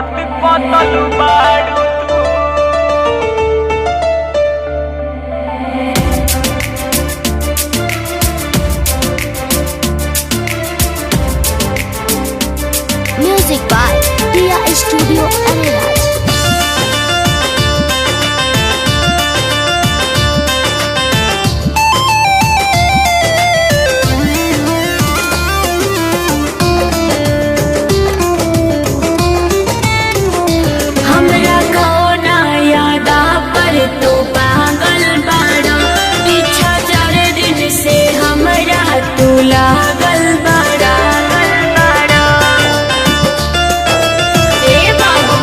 करत कतल बाड़ू Music by Dia Studio Arenas. हमरा कौना यादा पर तो पागल बाड़ा पीछा 4 दिन से हमरा तू लागल बाड़ा ए बाबू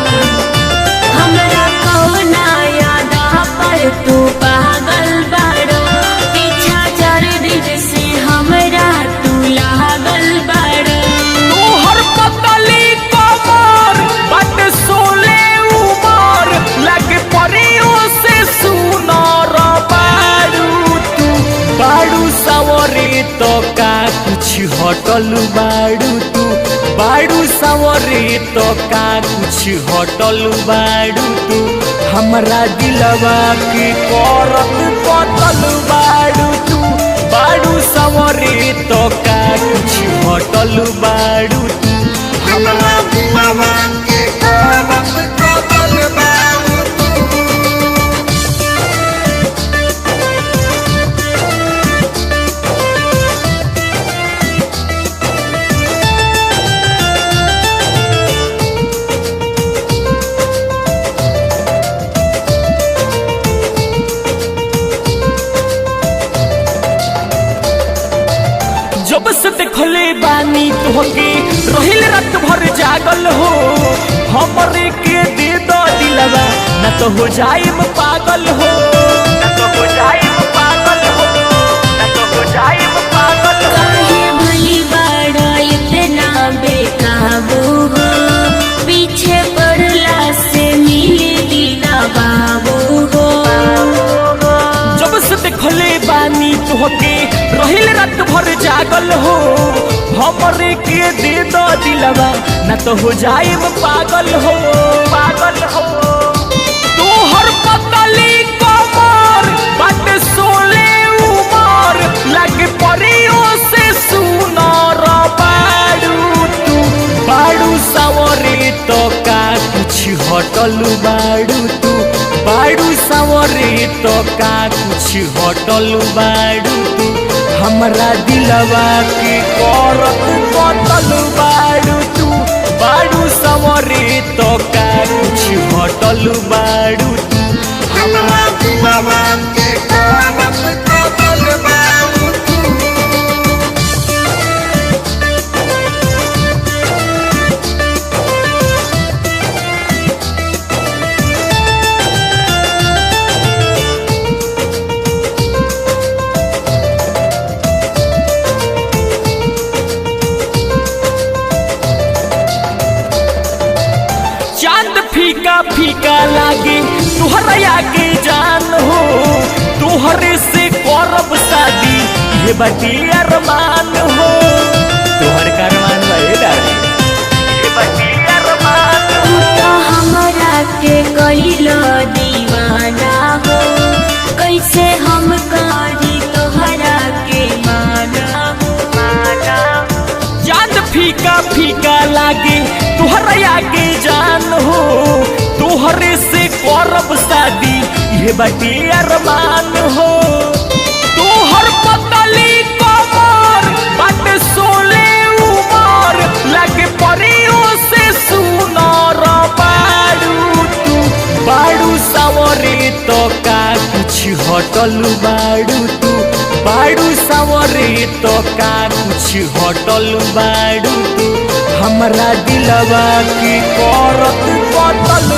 हमरा कौना यादा पर तू पागल बाड़ा पीछा 4 दिन से हमरा तू लागल बाड़ा तोहर पतली कमर बट सोले उमर लगे परियों से सुनर बाड़ू तू बाड़ू सवरे तो का कुछ हटल बाड़ू तू बाड़ू सवरे तो का कुछ हटल बाड़ू तू हमरा दिलवा के करत कतल बाड़ू तू बाड़ू सवरे तो का कुछ हटल बाड़ू तू हमरा दिलवा के करत कतल बाड़ू तू जब से देखले बानी तोहके रहिल रात भर जागल हो हमरे के दे दो दिलवा न तो हो जाइम पागल हो न तो हो जाइम पागल हो न तो हो जाइम पागल हो काहे भली बाड़ा इतना बेकाबू हो पीछे पड़ला से मिलेगी ना बाबू हो जब से देखले बानी तोहके रहिल रात भर जागल हो हमरे के दे दो दिलवा न तो हो जाइम पागल हो पागल हो तोहर पतली कमर बट सोले उमर लगे परियों से सुनर बाड़ू तू बाड़ू सवरे तो का कुछ हटल बाड़ू तू बाड़ू सवरे तो का कुछ हटल बाड़ू तू हमरा दिलवा के करत कतल बाड़ू तू बाड़ू सवरे तो का कुछ हटल बाड़ू तू हमरा दिलवा के करत कतल बाड़ू तू चांद फीका फीका लागे तुहरा के जान हो तुहरे से करब शादी ये बाटी अरमान हो तुहर का अरमान बा ये बाटी अरमान तू तो हमरा के कइलो दीवाना हो कैसे हम करी तोहरा के माना हो चांद फीका फीका लागे तुहरा के जान हो तुहरे से करब शादी ये बाटी अरमान हो तुहर पतली कमर बट सोले उमर लगे परियों से सुनर बाड़ू तू बाड़ू सवरे तो का कुछ हटल बाड़ू तू बाड़ू सवरे तो का कुछ हटल बाड़ू तू हमरा दिलवा के करत कतल